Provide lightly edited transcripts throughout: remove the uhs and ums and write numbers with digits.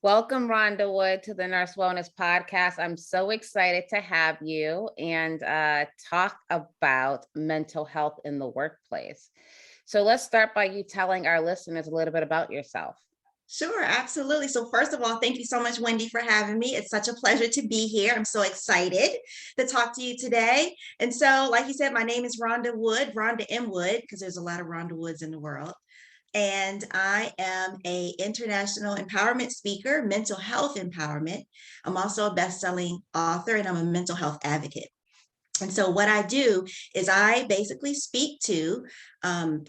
Welcome, Rhonda Wood, to the Nurse Wellness Podcast. I'm so excited to have you and talk about mental health in the workplace. So let's start by you telling our listeners a little bit about yourself. Sure, absolutely. So first of all, thank you so much, Wendy, for having me. It's such a pleasure to be here. I'm so excited to talk to you today. And so, like you said, my name is Rhonda Wood, Rhonda M. Wood, because there's a lot of Rhonda Woods in the world. And I am a international empowerment speaker, mental health empowerment. I'm also a best-selling author, and I'm a mental health advocate. And so what I do is I basically speak to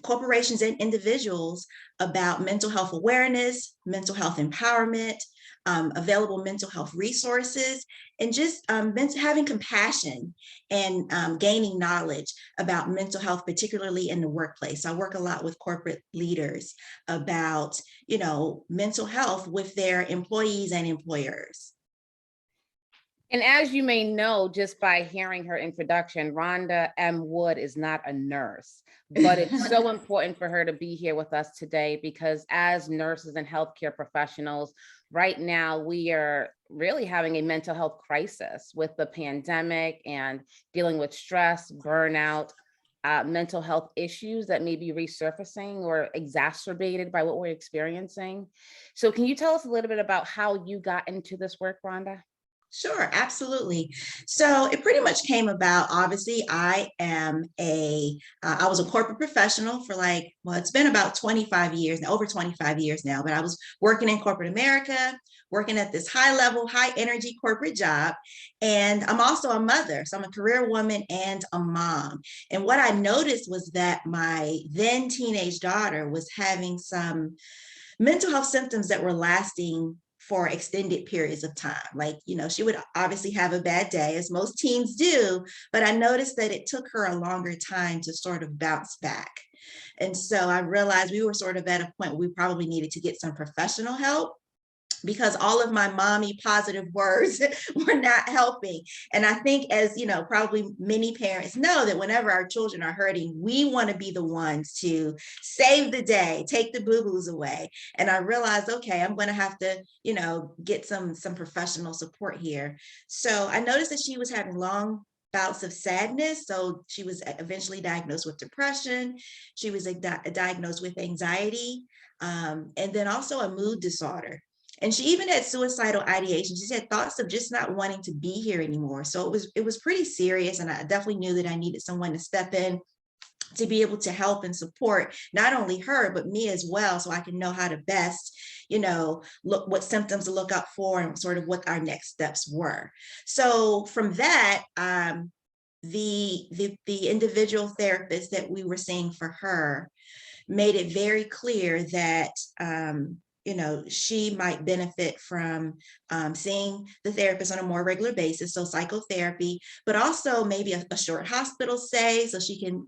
corporations and individuals about mental health awareness, mental health empowerment, available mental health resources, and just having compassion and gaining knowledge about mental health, particularly in the workplace. I work a lot with corporate leaders about, mental health with their employees and employers. And as you may know, just by hearing her introduction, Rhonda M. Wood is not a nurse, but it's so important for her to be here with us today because as nurses and healthcare professionals, right now we are really having a mental health crisis with the pandemic and dealing with stress, burnout, mental health issues that may be resurfacing or exacerbated by what we're experiencing. So can you tell us a little bit about how you got into this work, Rhonda? Sure, absolutely. So it pretty much came about. Obviously, I was a corporate professional for it's been about 25 years, over 25 years now, but I was working in corporate America, working at this high level, high energy corporate job. And I'm also a mother. So I'm a career woman and a mom. And what I noticed was that my then teenage daughter was having some mental health symptoms that were lasting for extended periods of time. She would obviously have a bad day, as most teens do, but I noticed that it took her a longer time to sort of bounce back. And so I realized we were sort of at a point where we probably needed to get some professional help because all of my mommy positive words were not helping. And I think, as probably many parents know, that whenever our children are hurting, we want to be the ones to save the day, take the boo-boos away. And I realized, okay, I'm going to have to, get some professional support here. So I noticed that she was having long bouts of sadness. So she was eventually diagnosed with depression. She was diagnosed with anxiety, and then also a mood disorder. And she even had suicidal ideation. She had thoughts of just not wanting to be here anymore. So it was pretty serious. And I definitely knew that I needed someone to step in to be able to help and support not only her, but me as well. So I can know how to best, look what symptoms to look out for and sort of what our next steps were. So from that, the individual therapist that we were seeing for her made it very clear that she might benefit from seeing the therapist on a more regular basis, so psychotherapy, but also maybe a short hospital stay so she can,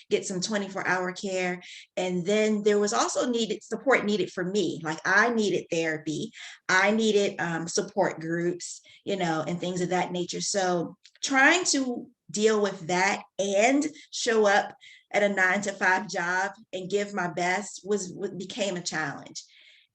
get some 24-hour care. And then there was also support needed for me. Like I needed therapy, I needed support groups, and things of that nature. So trying to deal with that and show up at a 9-to-5 job and give my best became a challenge.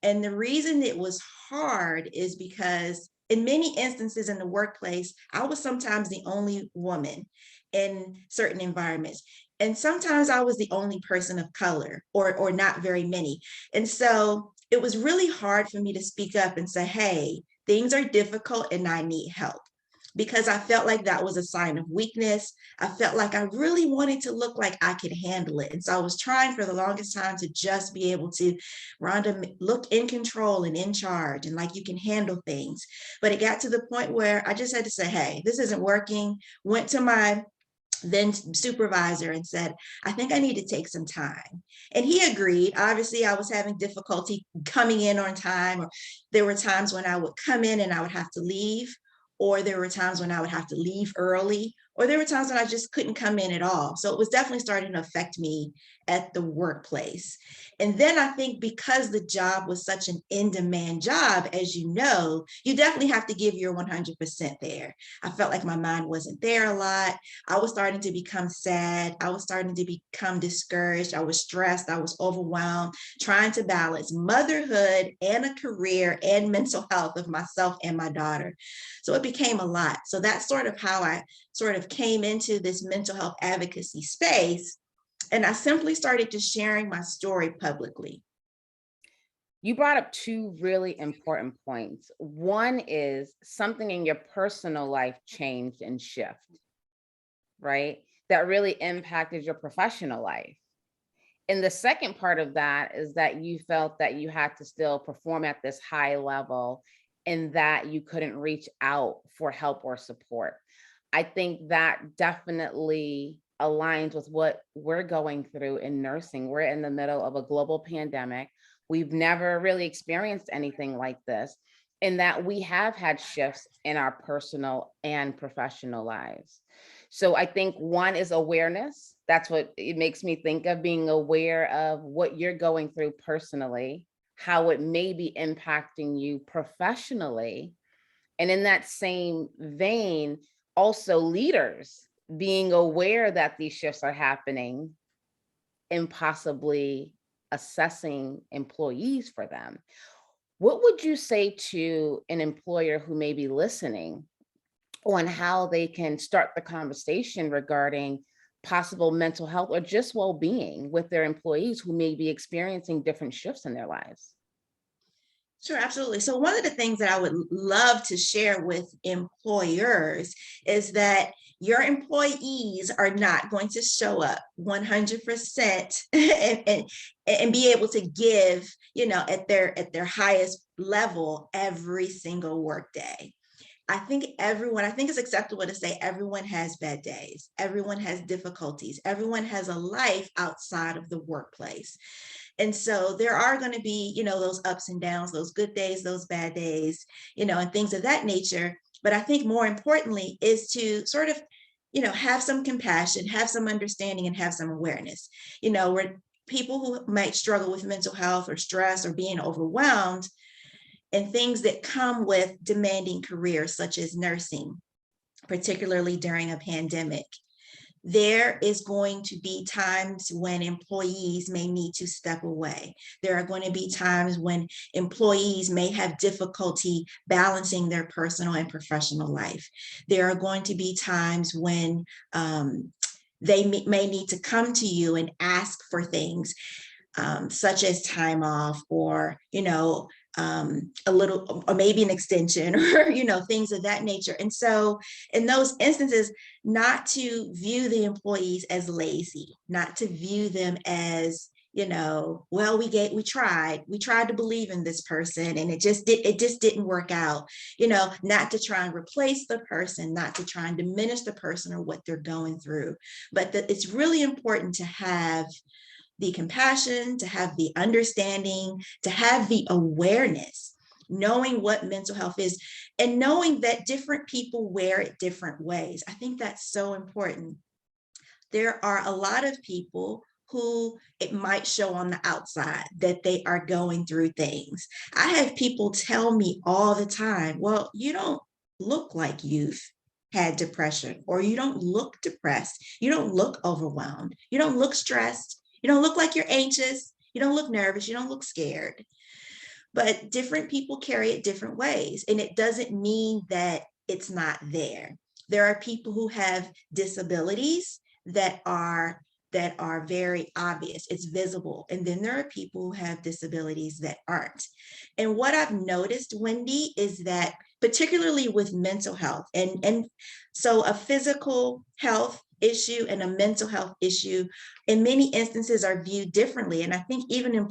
And the reason it was hard is because in many instances in the workplace, I was sometimes the only woman in certain environments. And sometimes I was the only person of color or not very many. And so it was really hard for me to speak up and say, hey, things are difficult and I need help, because I felt like that was a sign of weakness. I felt like I really wanted to look like I could handle it. And so I was trying for the longest time to just be able to, Rhonda, look in control and in charge and like you can handle things. But it got to the point where I just had to say, hey, this isn't working. Went to my then supervisor and said, I think I need to take some time. And he agreed. Obviously, I was having difficulty coming in on time, or there were times when I would come in and I would have to leave, or there were times when I would have to leave early, or there were times when I just couldn't come in at all. So it was definitely starting to affect me at the workplace. And then I think because the job was such an in-demand job, as you know, you definitely have to give your 100% there. I felt like my mind wasn't there a lot. I was starting to become sad. I was starting to become discouraged. I was stressed. I was overwhelmed, trying to balance motherhood and a career and mental health of myself and my daughter. So it became a lot. So that's sort of how I sort of came into this mental health advocacy space. And I simply started just sharing my story publicly. You brought up two really important points. One is something in your personal life changed and shift, right? That really impacted your professional life. And the second part of that is that you felt that you had to still perform at this high level and that you couldn't reach out for help or support. I think that definitely aligns with what we're going through in nursing. We're in the middle of a global pandemic. We've never really experienced anything like this, in that we have had shifts in our personal and professional lives. So I think one is awareness. That's what it makes me think of, being aware of what you're going through personally, how it may be impacting you professionally. And in that same vein, also leaders being aware that these shifts are happening and possibly assessing employees for them. What would you say to an employer who may be listening on how they can start the conversation regarding possible mental health or just well-being with their employees who may be experiencing different shifts in their lives? Sure, absolutely. So one of the things that I would love to share with employers is that your employees are not going to show up 100% and be able to give, at their highest level every single workday. I think it's acceptable to say everyone has bad days. Everyone has difficulties. Everyone has a life outside of the workplace. And so there are going to be, those ups and downs, those good days, those bad days, and things of that nature. But I think more importantly is to sort of, have some compassion, have some understanding, and have some awareness. Where people who might struggle with mental health or stress or being overwhelmed, and things that come with demanding careers such as nursing, particularly during a pandemic. There is going to be times when employees may need to step away. There are going to be times when employees may have difficulty balancing their personal and professional life. There are going to be times when they may need to come to you and ask for things, such as time off, or a little, or maybe an extension, or things of that nature. And so in those instances, not to view the employees as lazy, not to view them as, well, we tried to believe in this person and it just didn't work out, not to try and replace the person, not to try and diminish the person or what they're going through. But that it's really important to have the compassion, to have the understanding, to have the awareness, knowing what mental health is, and knowing that different people wear it different ways. I think that's so important. There are a lot of people who it might show on the outside that they are going through things. I have people tell me all the time, well, you don't look like you've had depression, or you don't look depressed. You don't look overwhelmed. You don't look stressed. You don't look like you're anxious. You don't look nervous. You don't look scared. But different people carry it different ways. And it doesn't mean that it's not there. There are people who have disabilities that are very obvious. It's visible. And then there are people who have disabilities that aren't. And what I've noticed, Wendy, is that particularly with mental health, and so a physical health issue and a mental health issue in many instances are viewed differently. And I think even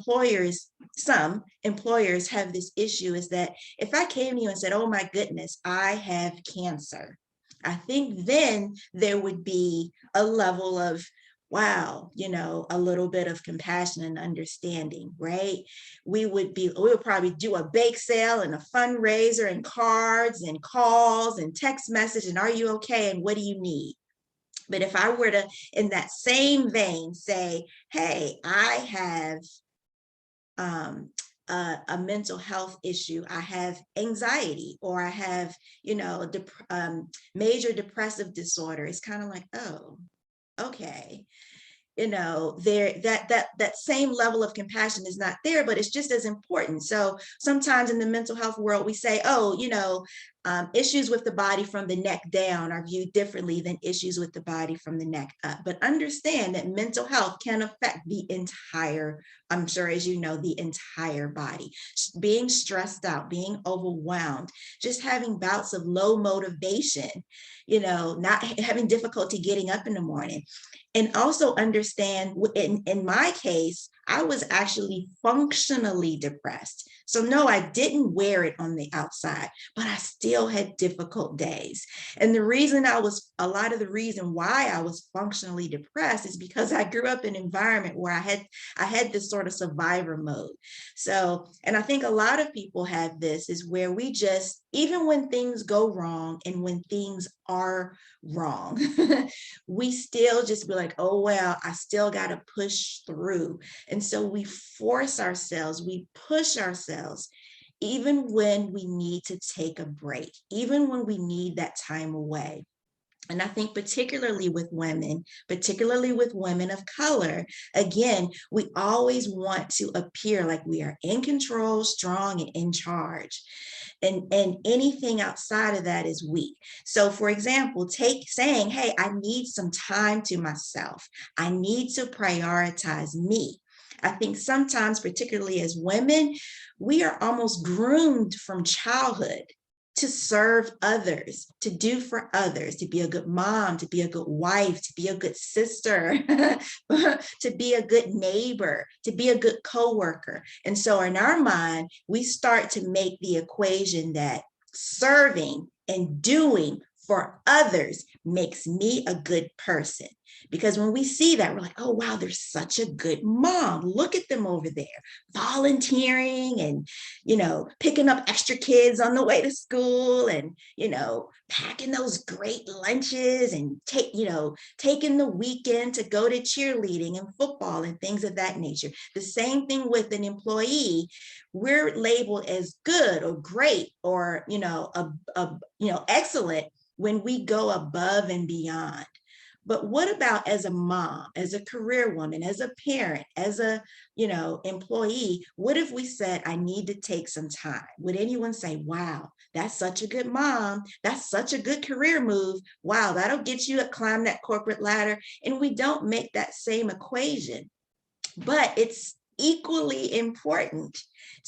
some employers have this issue, is that if I came to you and said, oh my goodness, I have cancer, I think then there would be a level of, wow, a little bit of compassion and understanding, right? We would probably do a bake sale and a fundraiser and cards and calls and text message and are you okay and what do you need? But if I were to, in that same vein, say, hey, I have a mental health issue, I have anxiety, or I have, major depressive disorder, it's kind of like, oh, okay, there, that same level of compassion is not there, but it's just as important. So sometimes in the mental health world, we say, oh, issues with the body from the neck down are viewed differently than issues with the body from the neck up. But understand that mental health can affect the entire, I'm sure, as you know, the entire body. Being stressed out, being overwhelmed, just having bouts of low motivation, not having difficulty getting up in the morning. And also understand, in my case, I was actually functionally depressed. So no, I didn't wear it on the outside, but I still had difficult days. And a lot of the reason why I was functionally depressed is because I grew up in an environment where I had this sort of survivor mode. So, and I think a lot of people have this, is where we just, even when things go wrong and when things are wrong, we still just be like, oh, well, I still got to push through. And so we force ourselves, we push ourselves, even when we need to take a break, even when we need that time away. And I think particularly with women of color, again, we always want to appear like we are in control, strong, and in charge. And anything outside of that is weak. So for example, saying, hey, I need some time to myself. I need to prioritize me. I think sometimes, particularly as women, we are almost groomed from childhood to serve others, to do for others, to be a good mom, to be a good wife, to be a good sister, to be a good neighbor, to be a good coworker. And so in our mind, we start to make the equation that serving and doing for others makes me a good person. Because when we see that, we're like, oh, wow, they're such a good mom. Look at them over there, volunteering and, picking up extra kids on the way to school and, packing those great lunches and taking the weekend to go to cheerleading and football and things of that nature. The same thing with an employee. We're labeled as good or great or, excellent when we go above and beyond. But what about as a mom, as a career woman, as a parent, as a, employee? What if we said, I need to take some time? Would anyone say, wow, that's such a good mom. That's such a good career move. Wow, that'll get you to climb that corporate ladder. And we don't make that same equation. But it's equally important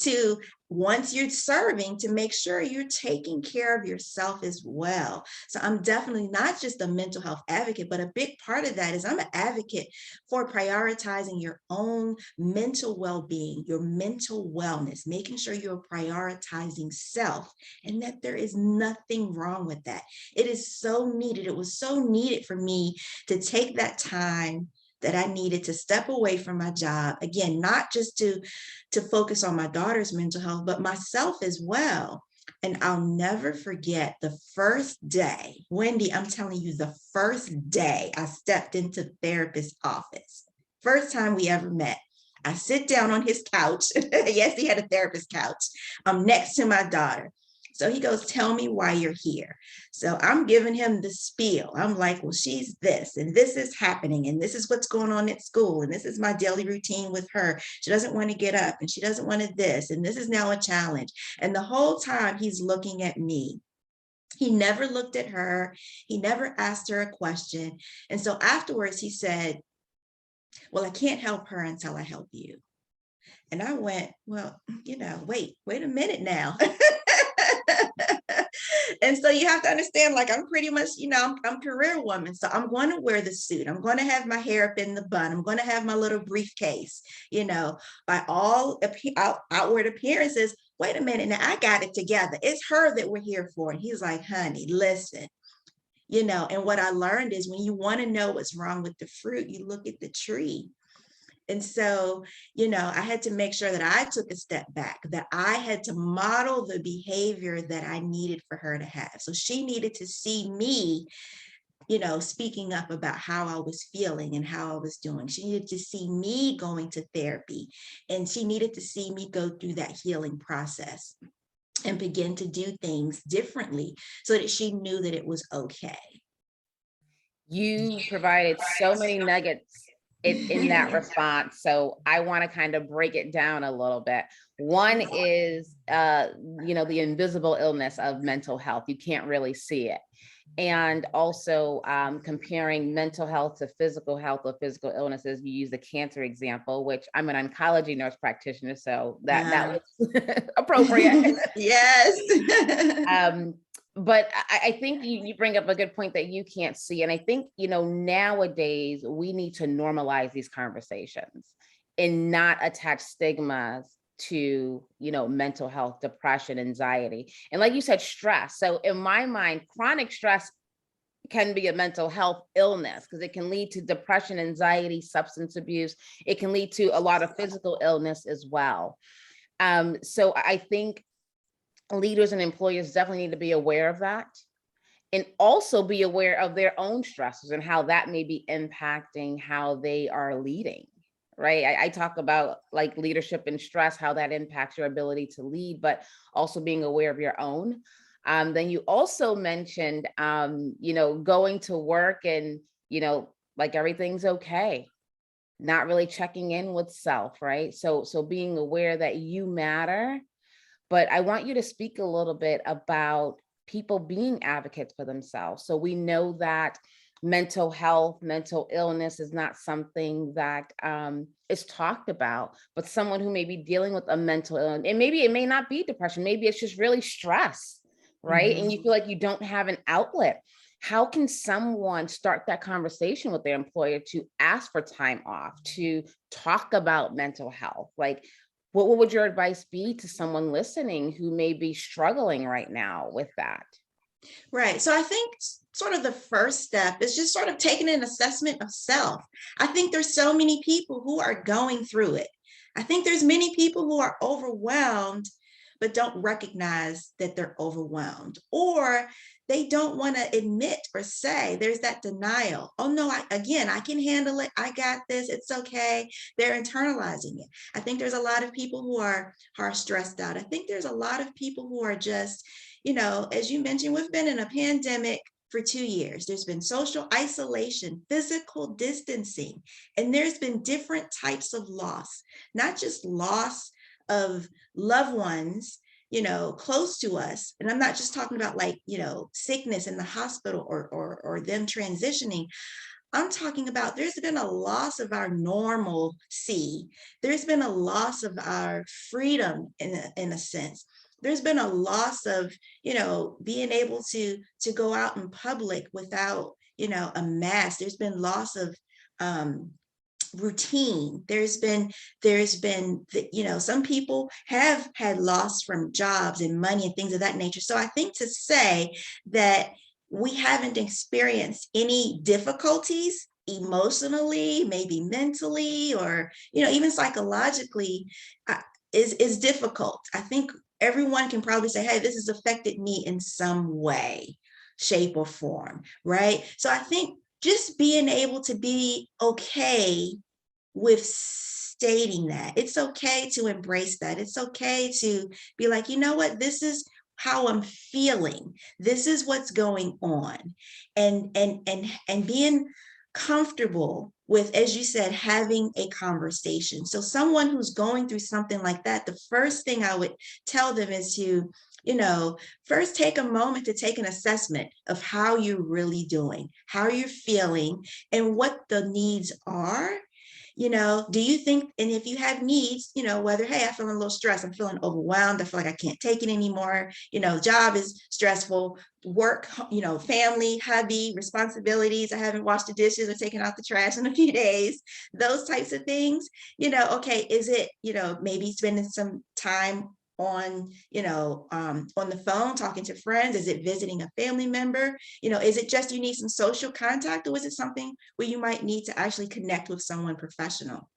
to, once you're serving, to make sure you're taking care of yourself as well. So I'm definitely not just a mental health advocate, but a big part of that is I'm an advocate for prioritizing your own mental well-being, your mental wellness, making sure you're prioritizing self, and that there is nothing wrong with that. It is so needed. It was so needed for me to take that time that I needed to step away from my job, again, not just to focus on my daughter's mental health, but myself as well. And I'll never forget the first day, Wendy, I'm telling you, the first day I stepped into the therapist's office, first time we ever met. I sit down on his couch. Yes, he had a therapist couch. I'm next to my daughter. So he goes, tell me why you're here. So I'm giving him the spiel. I'm like, well, she's this, and this is happening, and this is what's going on at school, and this is my daily routine with her. She doesn't want to get up, and she doesn't want to this, and this is now a challenge. And the whole time he's looking at me. He never looked at her. He never asked her a question. And so afterwards he said, well, I can't help her until I help you. And I went, well, wait a minute now. And so you have to understand, like, I'm pretty much, I'm career woman. So I'm going to wear the suit. I'm going to have my hair up in the bun. I'm going to have my little briefcase, by all outward appearances. Wait a minute. Now I got it together. It's her that we're here for. And he's like, honey, listen, and what I learned is when you want to know what's wrong with the fruit, you look at the tree. And so, I had to make sure that I took a step back, that I had to model the behavior that I needed for her to have. So she needed to see me speaking up about how I was feeling and how I was doing. She needed to see me going to therapy, and she needed to see me go through that healing process and begin to do things differently so that she knew that it was okay. You provided so many nuggets in that response. So I want to kind of break it down a little bit. One is, the invisible illness of mental health. You can't really see it. And also comparing mental health to physical health or physical illnesses. You use the cancer example, which I'm an oncology nurse practitioner, so that was appropriate. Yes. But I think you bring up a good point that you can't see. And I think, nowadays we need to normalize these conversations and not attach stigmas to, mental health, depression, anxiety. And like you said, stress. So in my mind, chronic stress can be a mental health illness because it can lead to depression, anxiety, substance abuse. It can lead to a lot of physical illness as well. So I think leaders and employers definitely need to be aware of that, and also be aware of their own stresses and how that may be impacting how they are leading. Right. I talk about like leadership and stress, how that impacts your ability to lead, but also being aware of your own. Then you also mentioned, going to work and, like everything's okay, not really checking in with self. Right. So being aware that you matter. But I want you to speak a little bit about people being advocates for themselves. So we know that mental health, mental illness is not something that is talked about, but someone who may be dealing with a mental illness, and maybe it may not be depression, maybe it's just really stress, right? Mhm. And you feel like you don't have an outlet. How can someone start that conversation with their employer to ask for time off, to talk about mental health? Like, what would your advice be to someone listening who may be struggling right now with that? Right. So I think sort of the first step is just sort of taking an assessment of self. I think there's so many people who are going through it. I think there's many people who are overwhelmed, but don't recognize that they're overwhelmed, or they don't want to admit or say. There's that denial. Oh no, I can handle it. I got this. It's okay. They're internalizing it. I think there's a lot of people who are stressed out. I think there's a lot of people who are just, as you mentioned, we've been in a pandemic for 2 years. There's been social isolation, physical distancing, and there's been different types of loss, not just loss of loved ones, close to us. And I'm not just talking about like, sickness in the hospital or them transitioning. I'm talking about there's been a loss of our normalcy. There's been a loss of our freedom in a sense. There's been a loss of, being able to go out in public without, a mask. There's been loss of routine. There's been some people have had loss from jobs and money and things of that nature. So I think to say that we haven't experienced any difficulties emotionally, maybe mentally, or even psychologically, is difficult. I think everyone can probably say, hey, this has affected me in some way, shape, or form, right? So I think just being able to be okay with stating that. It's okay to embrace that. It's okay to be like, you know what, this is how I'm feeling. This is what's going on. And being comfortable with, as you said, having a conversation. So someone who's going through something like that, the first thing I would tell them is to, first take a moment to take an assessment of how you're really doing, how you're feeling, and what the needs are. Do you think, and if you have needs, whether, hey, I'm feeling a little stressed, I'm feeling overwhelmed, I feel like I can't take it anymore, job is stressful, work, family, hubby, responsibilities, I haven't washed the dishes or taken out the trash in a few days, those types of things, okay, is it, maybe spending some time on on the phone talking to friends? Is it visiting a family member? Is it just you need some social contact, or is it something where you might need to actually connect with someone professional?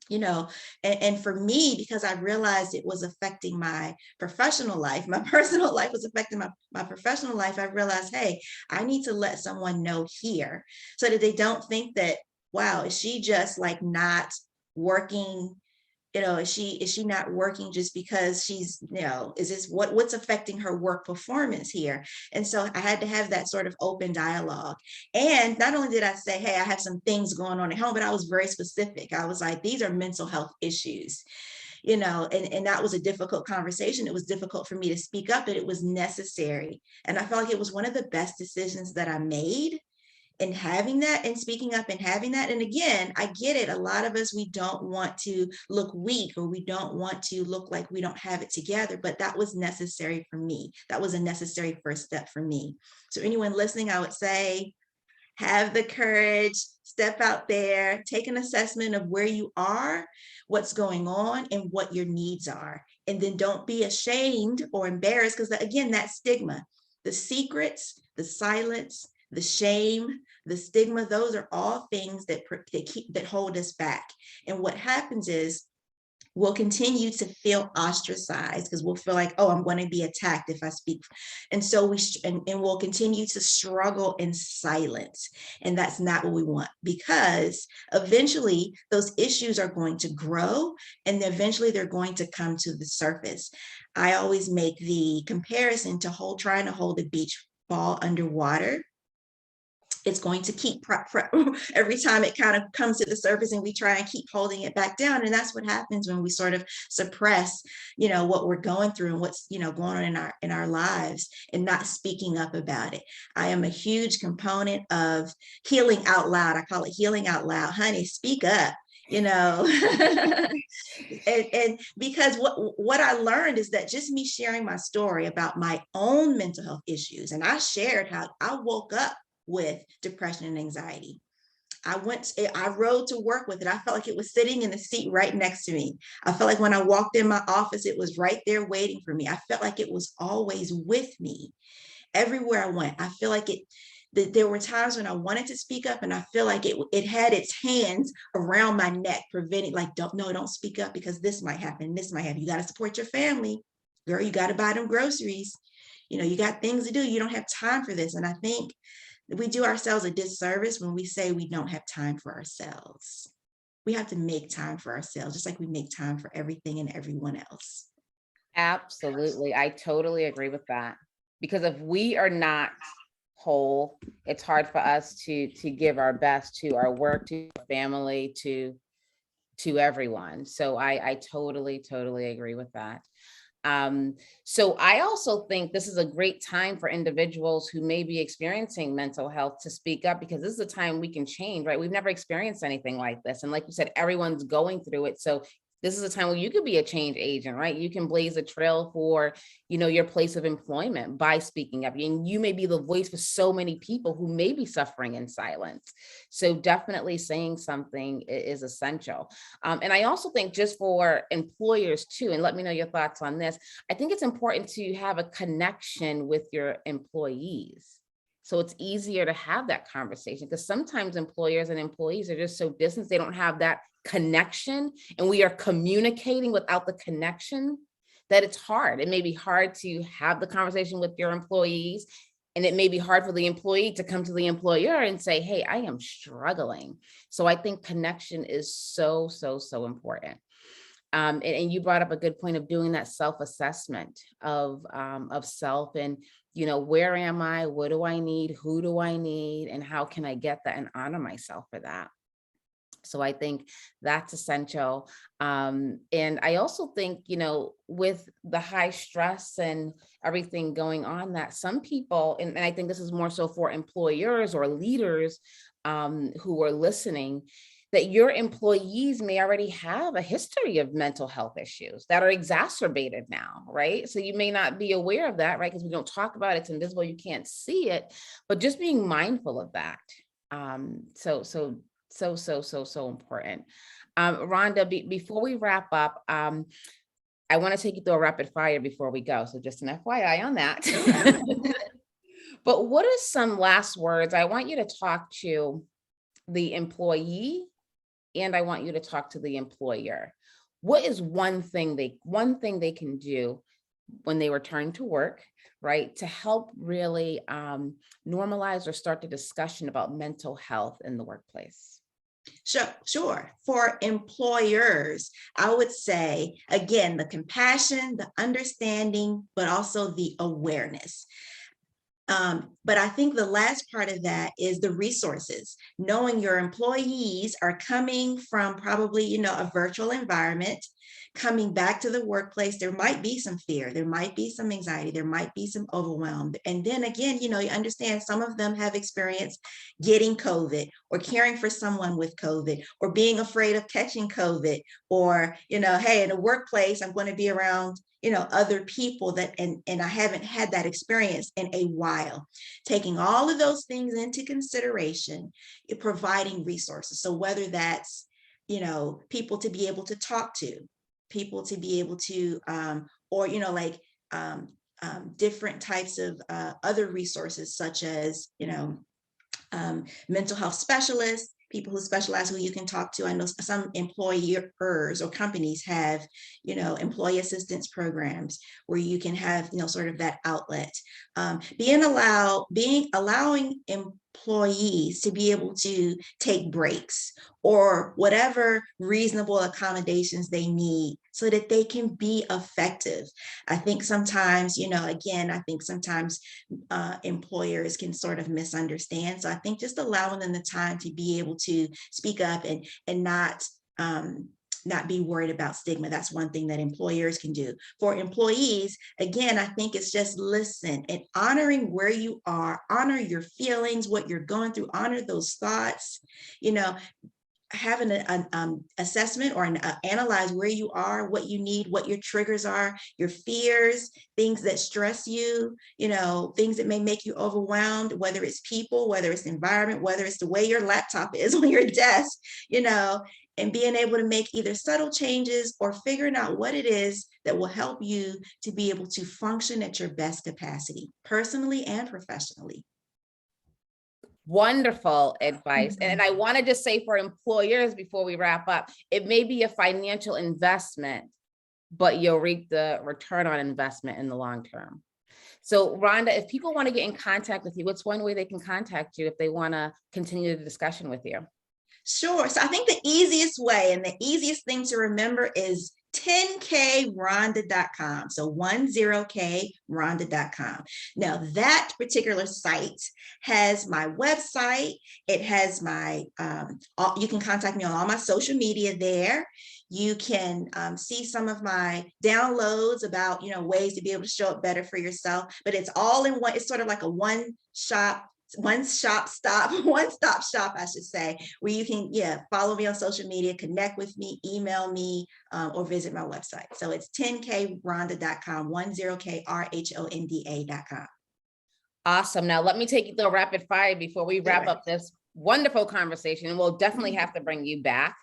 you know, and for me, because I realized it was affecting my professional life, my personal life was affecting my professional life, I realized, hey, I need to let someone know here so that they don't think that, wow, is she just like not working? Is she not working just because she's, is this what's affecting her work performance here? And so I had to have that sort of open dialogue. And not only did I say, hey, I have some things going on at home, but I was very specific. I was like, these are mental health issues, and that was a difficult conversation. It was difficult for me to speak up, but it was necessary. And I felt like it was one of the best decisions that I made, and having that and speaking up and having that. And again, I get it. A lot of us, we don't want to look weak, or we don't want to look like we don't have it together, but that was necessary for me. That was a necessary first step for me. So anyone listening, I would say, have the courage, step out there, take an assessment of where you are, what's going on, and what your needs are. And then don't be ashamed or embarrassed, because again, that stigma, the secrets, the silence, the shame, the stigma, those are all things that hold us back. And what happens is, we'll continue to feel ostracized, because we'll feel like, oh, I'm going to be attacked if I speak. And so and we'll continue to struggle in silence. And that's not what we want, because eventually those issues are going to grow, and eventually they're going to come to the surface. I always make the comparison to trying to hold a beach ball underwater. It's going to keep every time it kind of comes to the surface, and we try and keep holding it back down. And that's what happens when we sort of suppress, what we're going through and what's, going on in our lives, and not speaking up about it. I am a huge component of healing out loud. I call it healing out loud. Honey, speak up. And because what I learned is that just me sharing my story about my own mental health issues, and I shared how I woke up with depression and anxiety. I rode to work with it. I felt like it was sitting in the seat right next to me. I felt like when I walked in my office, it was right there waiting for me. I felt like it was always with me everywhere I went. I feel like there were times when I wanted to speak up, and I feel like it had its hands around my neck, preventing, like, don't speak up, because this might happen. This might happen. You got to support your family, girl. You got to buy them groceries. You got things to do. You don't have time for this. And I think we do ourselves a disservice when we say we don't have time for ourselves. We have to make time for ourselves, just like we make time for everything and everyone else. Absolutely. I totally agree with that. Because if we are not whole, it's hard for us to give our best to our work, to our family, to everyone. So I totally agree with that. So I also think this is a great time for individuals who may be experiencing mental health to speak up, because this is a time we can change, right? We've never experienced anything like this. And like you said, everyone's going through it. So this is a time where you could be a change agent, right? You can blaze a trail for, your place of employment by speaking up. And you may be the voice for so many people who may be suffering in silence. So definitely saying something is essential. And I also think, just for employers too, and let me know your thoughts on this, I think it's important to have a connection with your employees. So it's easier to have that conversation, because sometimes employers and employees are just so distant, they don't have that connection, and we are communicating without the connection, that it's hard. It may be hard to have the conversation with your employees, and it may be hard for the employee to come to the employer and say, hey, I am struggling. So I think connection is so important. And you brought up a good point of doing that self-assessment of self, and, where am I? What do I need? Who do I need? And how can I get that and honor myself for that? So I think that's essential. And I also think, with the high stress and everything going on, that some people, and I think this is more so for employers or leaders who are listening, that your employees may already have a history of mental health issues that are exacerbated now, right? So you may not be aware of that, right? Because we don't talk about it, it's invisible, you can't see it, but just being mindful of that. So important. Rhonda, before we wrap up, I want to take you through a rapid fire before we go. So just an FYI on that. But what are some last words? I want you to talk to the employee and I want you to talk to the employer. What is one thing they can do when they return to work, right, to help really normalize or start the discussion about mental health in the workplace? Sure. For employers, I would say, again, the compassion, the understanding, but also the awareness. But I think the last part of that is the resources, knowing your employees are coming from probably, a virtual environment, coming back to the workplace. There might be some fear, there might be some anxiety, there might be some overwhelm. And then again, you understand some of them have experienced getting COVID or caring for someone with COVID or being afraid of catching COVID or, hey, in a workplace, I'm going to be around other people that, and I haven't had that experience in a while. Taking all of those things into consideration, providing resources. So whether that's, people to be able to talk to, people to be able to, or, different types of other resources, such as, mental health specialists, people who specialize who you can talk to. I know some employers or companies have, employee assistance programs where you can have, sort of that outlet. Allowing employees to be able to take breaks or whatever reasonable accommodations they need so that they can be effective. I think sometimes, I think sometimes employers can sort of misunderstand. So I think just allowing them the time to be able to speak up and not be worried about stigma. That's one thing that employers can do. For employees, again, I think it's just listen and honoring where you are, honor your feelings, what you're going through, honor those thoughts, having an assessment or analyze where you are, what you need, what your triggers are, your fears, things that stress you, things that may make you overwhelmed, whether it's people, whether it's environment, whether it's the way your laptop is on your desk, and being able to make either subtle changes or figuring out what it is that will help you to be able to function at your best capacity, personally and professionally. Wonderful advice. And I want to just say for employers before we wrap up, it may be a financial investment, but you'll reap the return on investment in the long term. So Rhonda, if people want to get in contact with you, what's one way they can contact you if they want to continue the discussion with you? Sure. So I think the easiest way and the easiest thing to remember is 10krhonda.com. So 10krhonda.com. Now that particular site has my website. It has my, you can contact me on all my social media there. You can see some of my downloads about, ways to be able to show up better for yourself, but it's all in one. It's sort of like a one-stop shop, I should say, where you can, follow me on social media, connect with me, email me, or visit my website. So it's 10krhonda.com, 10krhonda.com. Awesome. Now let me take you through a rapid fire before we wrap up this wonderful conversation. And we'll definitely have to bring you back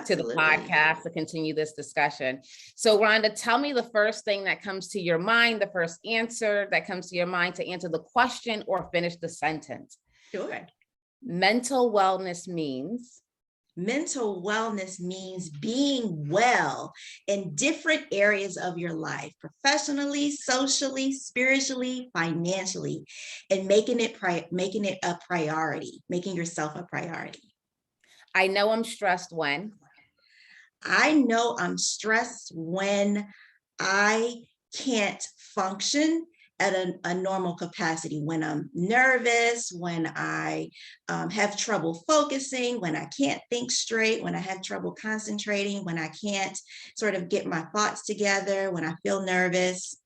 to the podcast to continue this discussion. So Rhonda, tell me the first thing that comes to your mind, the first answer that comes to your mind to answer the question or finish the sentence. Sure. Mental wellness means? Mental wellness means being well in different areas of your life, professionally, socially, spiritually, financially, and making it a priority, making yourself a priority. I know I'm stressed when? I know I'm stressed when I can't function at a normal capacity, when I'm nervous, when I have trouble focusing, when I can't think straight, when I have trouble concentrating, when I can't sort of get my thoughts together, when I feel nervous.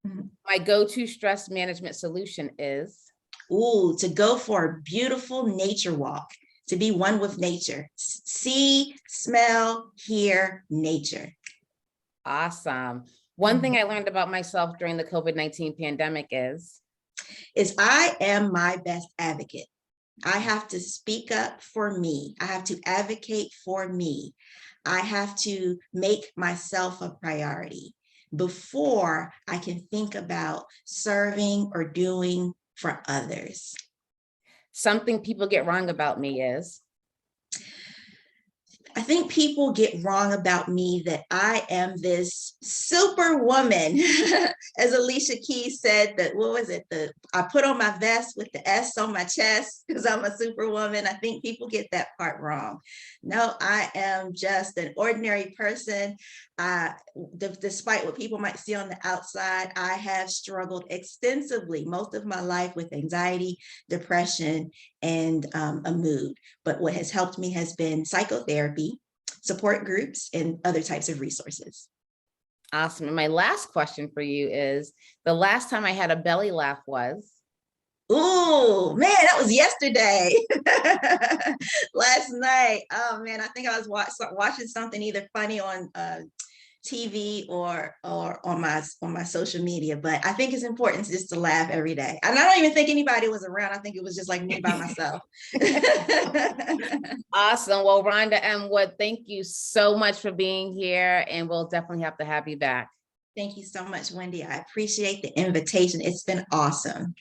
My go-to stress management solution is? To go for a beautiful nature walk, to be one with nature, see, smell, hear nature. Awesome. One thing I learned about myself during the COVID-19 pandemic is I am my best advocate. I have to speak up for me. I have to advocate for me. I have to make myself a priority before I can think about serving or doing for others. Something people get wrong about me is? I think people get wrong about me that I am this super woman. As Alicia Keys said, that what was it? I put on my vest with the S on my chest because I'm a super woman. I think people get that part wrong. No, I am just an ordinary person. Despite what people might see on the outside, I have struggled extensively most of my life with anxiety, depression, and a mood. But what has helped me has been psychotherapy, support groups, and other types of resources. Awesome. And my last question for you is, the last time I had a belly laugh was? Oh man, that was yesterday. Last night. Oh man, I think I was watching something either funny on TV or on my social media. But I think it's important just to laugh every day. And I don't even think anybody was around. I think it was just like me by myself. Awesome. Well, Rhonda M. Wood, thank you so much for being here, and we'll definitely have to have you back. Thank you so much, Wendy. I appreciate the invitation. It's been awesome.